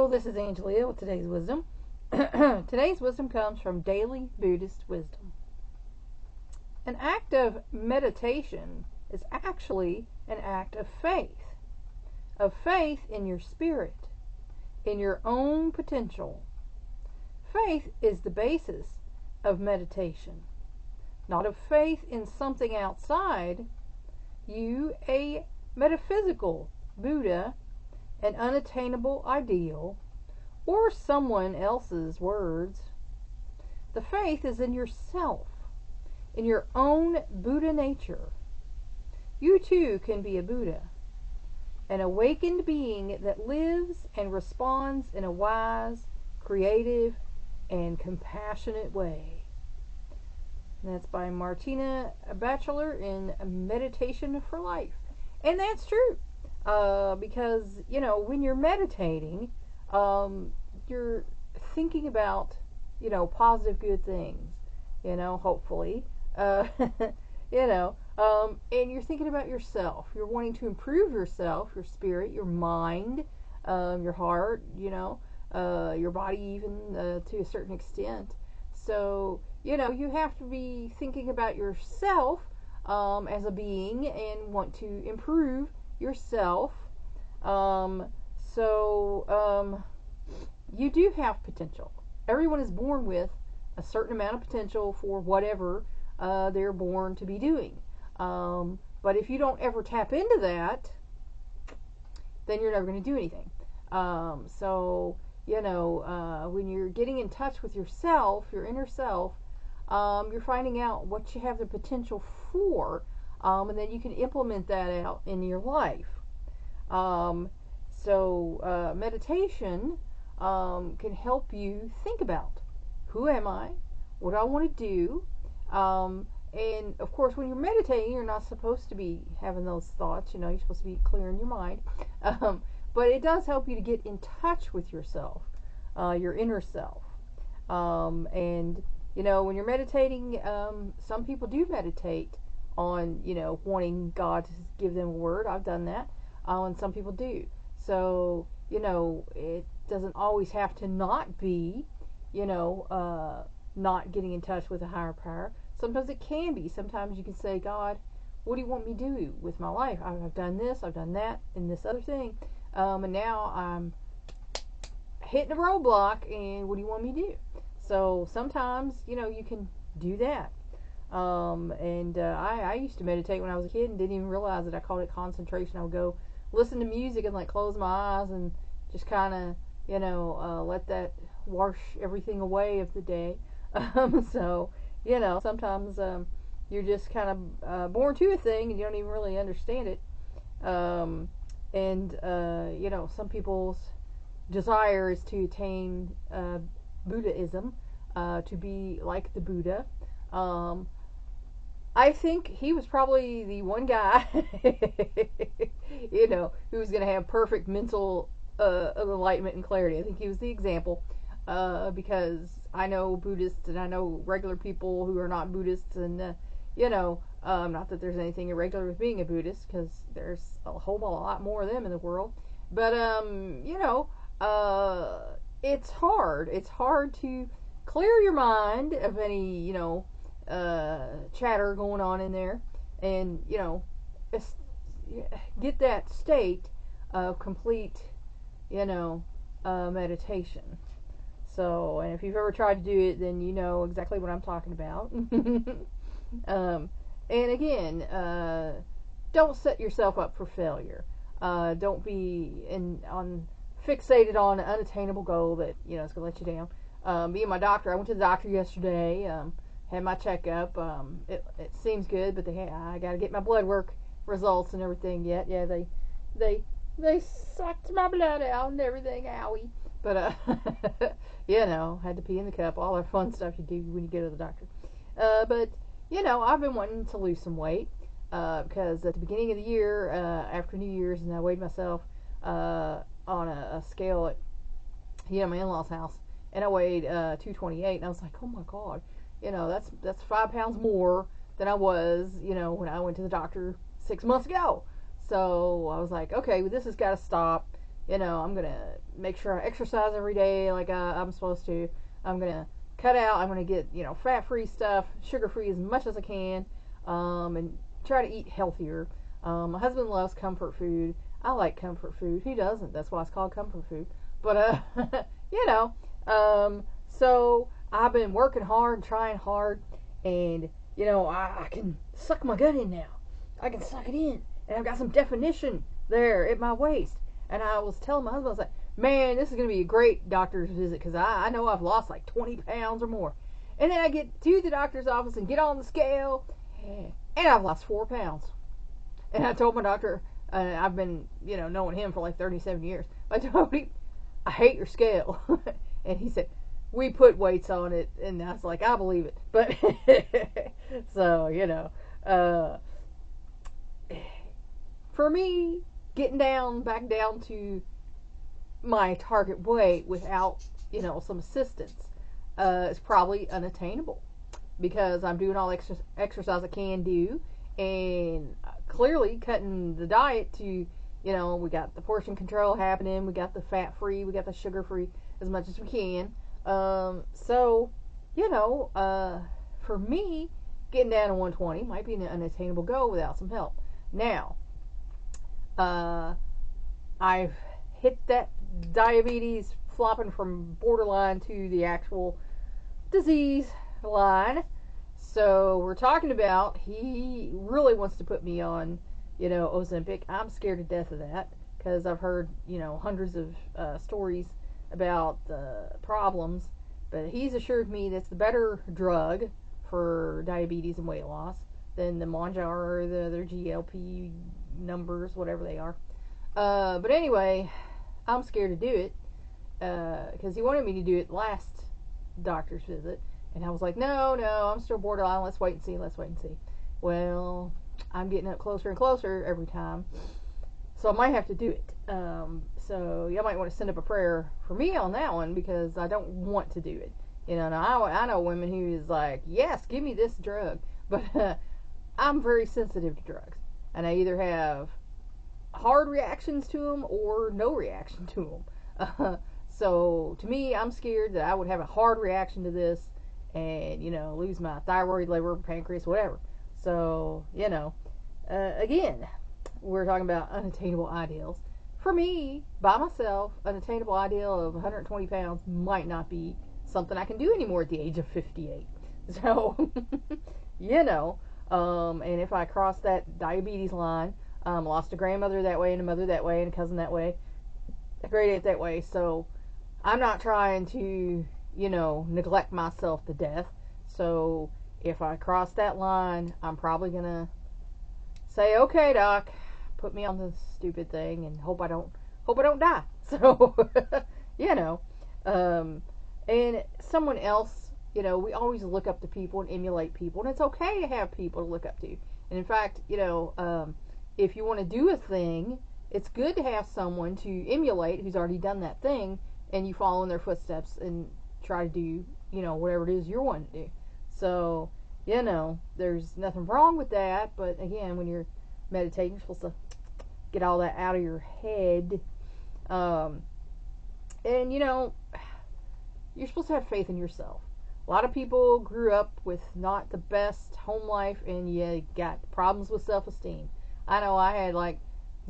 Hello, this is Angelia with today's wisdom. Today's wisdom comes from Daily Buddhist Wisdom. An act of meditation is actually an act of faith in your spirit, in your own potential. Faith is the basis of meditation, not of faith in something outside you, a metaphysical Buddha, an unattainable ideal, or someone else's words. The faith is in yourself, in your own Buddha nature. You too can be a Buddha, an awakened being that lives and responds in a wise, creative, and compassionate way. And that's by Martine, Batchelor in Meditation for Life. And that's true. Because, when you're meditating, you're thinking about, positive, good things, hopefully, and you're thinking about yourself. You're wanting to improve yourself, your spirit, your mind, your heart, your body even, to a certain extent. So, you have to be thinking about yourself, as a being and want to improve yourself. You do have potential. Everyone is born with a certain amount of potential for whatever they're born to be doing. But if you don't ever tap into that, then you're never going to do anything. When you're getting in touch with yourself, your inner self, you're finding out what you have the potential for, and then you can implement that out in your life. Meditation can help you think about, who am I? What do I want to do? And of course, when you're meditating, you're not supposed to be having those thoughts. You're supposed to be clear in your mind. But it does help you to get in touch with yourself, your inner self. When you're meditating, some people do meditate on, wanting God to give them a word. I've done that. And some people do. So, it doesn't always have to not be, not getting in touch with a higher power. Sometimes it can be. Sometimes you can say, God, what do you want me to do with my life? I've done this, I've done that, and this other thing. And now I'm hitting a roadblock, and what do you want me to do? So sometimes, you can do that. I used to meditate when I was a kid and didn't even realize it. I called it concentration. I would go listen to music and close my eyes and just kind of, let that wash everything away of the day. Sometimes you're just kind of born to a thing and you don't even really understand it. Some people's desire is to attain Buddhism, to be like the Buddha. I think he was probably the one guy, who was going to have perfect mental enlightenment and clarity. I think he was the example, because I know Buddhists and I know regular people who are not Buddhists, and not that there's anything irregular with being a Buddhist, because there's a whole lot more of them in the world. But it's hard. It's hard to clear your mind of any chatter going on in there, and get that state of complete meditation. So, and if you've ever tried to do it, then you know exactly what I'm talking about. And again, don't set yourself up for failure. Don't be fixated on an unattainable goal that is going to let you down. Me and my doctor, I went to the doctor yesterday, had my checkup. It seems good, but I got to get my blood work results and everything yet. Yeah, they sucked my blood out and everything. Owie. But had to pee in the cup, all that fun stuff you do when you go to the doctor. But I've been wanting to lose some weight, because at the beginning of the year, after New Year's, and I weighed myself on a scale at my in-laws' house, and I weighed 228, and I was like, oh my God, that's 5 pounds more than I was, when I went to the doctor 6 months ago. So I was like, okay, well, this has got to stop. I'm going to make sure I exercise every day like I'm supposed to. I'm going to cut out, I'm going to get, fat-free stuff, sugar-free as much as I can, and try to eat healthier. My husband loves comfort food. I like comfort food. Who doesn't? That's why it's called comfort food. But, so I've been working hard, trying hard, and, I can suck my gut in now. I can suck it in. And I've got some definition there at my waist. And I was telling my husband, I was like, man, this is going to be a great doctor's visit because I know I've lost like 20 pounds or more. And then I get to the doctor's office and get on the scale, and I've lost 4 pounds. And I told my doctor, I've been, knowing him for like 37 years. I told him, I hate your scale. And he said, we put weights on it. And I was like, I believe it. But, so, for me, getting back down to my target weight without, some assistance, is probably unattainable because I'm doing all exercise I can do, and clearly cutting the diet to, we got the portion control happening, we got the fat free, we got the sugar free as much as we can. So, for me, getting down to 120 might be an unattainable goal without some help. Now, I've hit that diabetes flopping from borderline to the actual disease line. So we're talking about, he really wants to put me on, Ozempic. I'm scared to death of that because I've heard, hundreds of stories about the problems. But he's assured me that's the better drug for diabetes and weight loss than the Mounjaro or the other GLP numbers, whatever they are. But anyway, I'm scared to do it because he wanted me to do it last doctor's visit, and I was like, no, I'm still borderline. Let's wait and see. Well, I'm getting up closer and closer every time, so I might have to do it. So you might want to send up a prayer for me on that one because I don't want to do it. Now I know women who is like, yes, give me this drug, but I'm very sensitive to drugs, and I either have hard reactions to them or no reaction to them. So to me, I'm scared that I would have a hard reaction to this and, lose my thyroid, liver, pancreas, whatever. So, again, we're talking about unattainable ideals. For me, by myself, unattainable ideal of 120 pounds might not be something I can do anymore at the age of 58. So, and if I cross that diabetes line, lost a grandmother that way and a mother that way and a cousin that way, a great aunt that way. So I'm not trying to, neglect myself to death. So if I cross that line, I'm probably going to say, okay, doc, put me on this stupid thing and hope I don't die. So, and someone else, we always look up to people and emulate people, and it's okay to have people to look up to. And in fact, if you want to do a thing, it's good to have someone to emulate who's already done that thing, and you follow in their footsteps and try to do, whatever it is you're wanting to do. So, there's nothing wrong with that, but again, when you're meditating, you're supposed to get all that out of your head. And, you're supposed to have faith in yourself. A lot of people grew up with not the best home life, and you got problems with self-esteem. I know I had like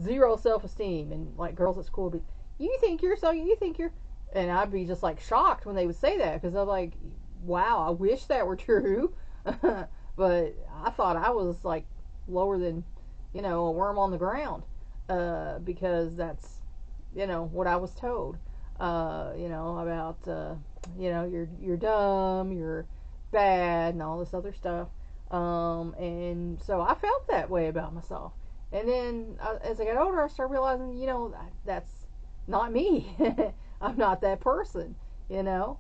zero self-esteem, and like girls at school would be, you think you're, and I'd be just like shocked when they would say that because I'm like, wow, I wish that were true. But I thought I was like lower than, a worm on the ground, because that's, what I was told, about, you're dumb, you're bad, and all this other stuff. And so I felt that way about myself. And then as I got older, I started realizing, that's not me. I'm not that person, So,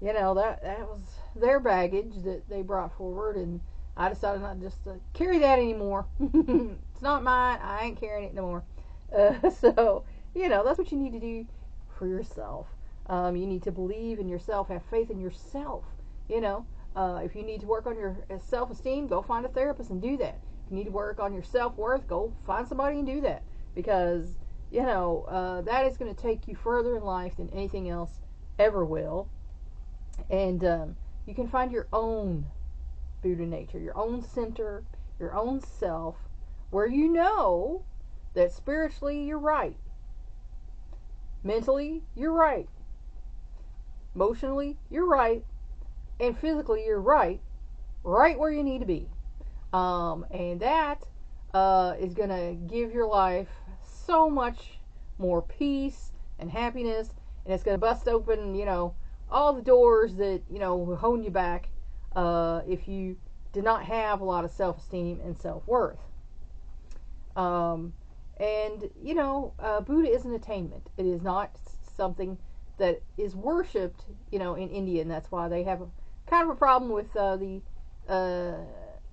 that was their baggage that they brought forward, and I decided not just to carry that anymore. It's not mine. I ain't carrying it no more. So, that's what you need to do for yourself. You need to believe in yourself, have faith in yourself. If you need to work on your self-esteem, go find a therapist and do that. If you need to work on your self-worth, go find somebody and do that. Because, that is going to take you further in life than anything else ever will. And you can find your own Buddha nature, your own center, your own self, where you know that spiritually you're right, mentally you're right, emotionally you're right, and physically you're right where you need to be. And that is going to give your life so much more peace and happiness, and it's going to bust open, all the doors that, were holding you back if you did not have a lot of self-esteem and self-worth. Buddha is an attainment. It is not something that is worshipped, in India, and that's why they have kind of a problem with the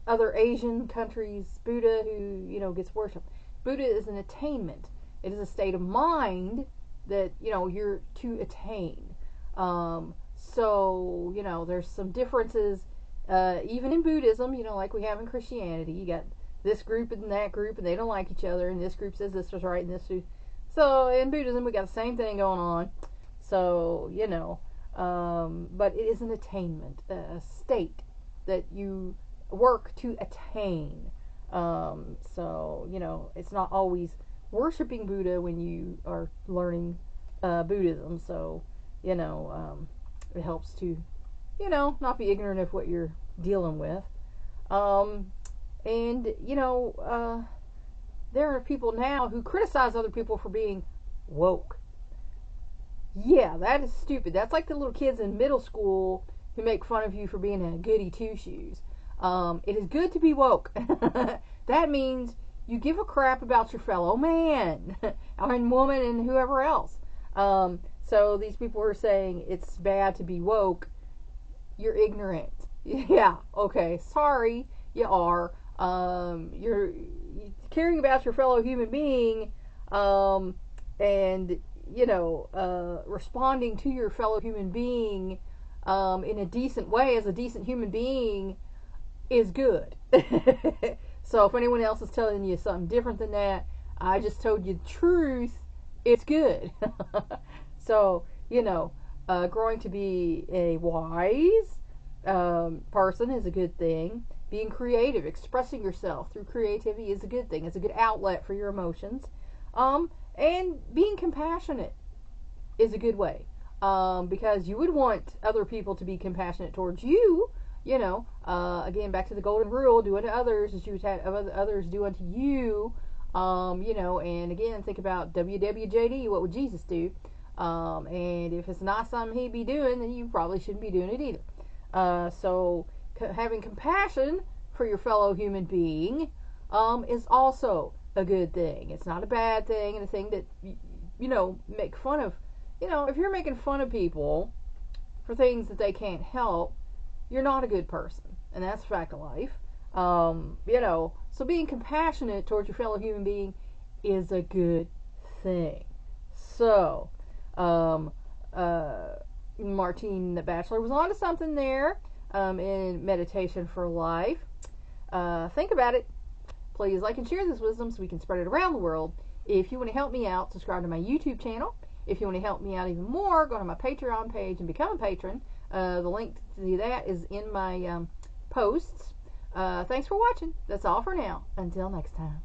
other Asian countries' Buddha who, gets worshipped. Buddha is an attainment. It is a state of mind that, you're to attain. There's some differences, even in Buddhism, like we have in Christianity. You got this group and that group, and they don't like each other, and this group says this was right, and this was... So in Buddhism, we got the same thing going on. So, but it is an attainment, a state that you work to attain. It's not always worshiping Buddha when you are learning Buddhism. So, it helps to, not be ignorant of what you're dealing with. There are people now who criticize other people for being woke. Yeah, that is stupid. That's like the little kids in middle school who make fun of you for being a goody two-shoes. It is good to be woke. That means you give a crap about your fellow man and woman and whoever else. So these people are saying it's bad to be woke. You're ignorant. Yeah, okay, sorry, you are. You're caring about your fellow human being, and responding to your fellow human being in a decent way as a decent human being is good. So if anyone else is telling you something different than that, I just told you the truth. It's good. So, growing to be a wise person is a good thing. Being creative, expressing yourself through creativity is a good thing. It's a good outlet for your emotions. And being compassionate is a good way. Because you would want other people to be compassionate towards you. Again, back to the golden rule, do unto others as you would have others do unto you. And again, think about WWJD, what would Jesus do? And if it's not something he'd be doing, then you probably shouldn't be doing it either. So having compassion for your fellow human being is also a good thing. It's not a bad thing, and a thing that, make fun of. If you're making fun of people for things that they can't help, you're not a good person. And that's a fact of life. So being compassionate towards your fellow human being is a good thing. So, Martine the Batchelor was onto something there in Meditation for Life. Think about it. Please like and share this wisdom so we can spread it around the world. If you want to help me out, subscribe to my YouTube channel. If you want to help me out even more, go to my Patreon page and become a patron. The link to that is in my posts. Thanks for watching. That's all for now. Until next time.